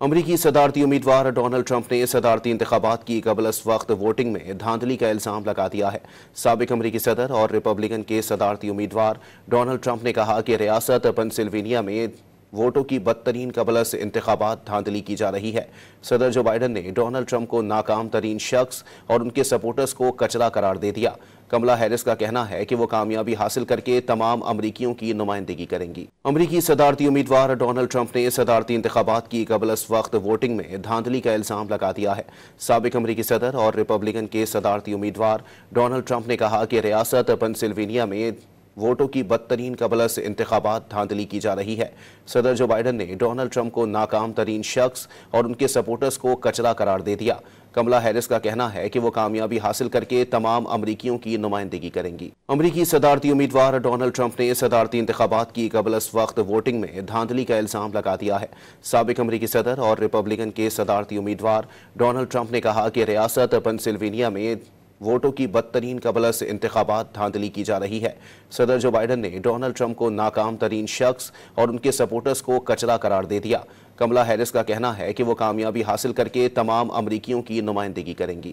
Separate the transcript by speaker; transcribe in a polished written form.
Speaker 1: अमरीकी सदारती उम्मीदवार Donald Trump ने सदारती इंतखाबात की कबल इस वक्त वोटिंग में धांधली का इल्ज़ाम लगा दिया है। साबिक अमरीकी सदर और रिपब्लिकन के सदारती उम्मीदवार डोनाल्ड ट्रंप ने कहा कि रियासत पेंसिल्वेनिया में वोटों की बदतरीन कबलस इंतखाबात धांधली की जा रही है। सदर जो बाइडन ने डोनाल्ड ट्रंप को नाकाम तरीन शख्स और उनके सपोर्टर्स को कचरा करार दे दिया। कमला हैरिस का कहना है कि वो कामयाबी हासिल करके तमाम अमरीकियों की नुमाइंदगी करेंगी। अमरीकी सदारती उम्मीदवार डोनाल्ड ट्रंप ने सदारती इंतखाबात की कबल इस वक्त वोटिंग में धांधली का इल्ज़ाम लगा दिया है। साबिक अमरीकी सदर और रिपब्लिकन के सदारती उम्मीदवार डोनाल्ड ट्रंप ने कहा कि रियासत पेंसिल्वेनिया में वोटों की बदतरीन कबलस इंतखाबात धांधली की जा रही है। सदर जो बाइडन ने डोनाल्ड ट्रंप को नाकाम तरीन शख्स और उनके सपोर्टर्स को कचरा करार दे दिया। कमला हैरिस का कहना है कि वो कामयाबी हासिल करके तमाम अमरीकियों की नुमाइंदगी करेंगी। अमरीकी सदारती उम्मीदवार डोनाल्ड ट्रंप ने सदारती इंतखाबात की कबल इस वक्त वोटिंग में धांधली का इल्ज़ाम लगा दिया है। साबिक अमरीकी सदर और रिपब्लिकन के सदारती उम्मीदवार डोनाल्ड ट्रंप ने कहा कि रियासत पेंसिल्वेनिया में वोटों की बदतरीन कबलस इंतखाबात धांधली की जा रही है। सदर जो बाइडन ने डोनाल्ड ट्रंप को नाकाम तरीन शख्स और उनके सपोर्टर्स को कचरा करार दे दिया। कमला हैरिस का कहना है कि वो कामयाबी हासिल करके तमाम अमरीकियों की नुमाइंदगी करेंगी।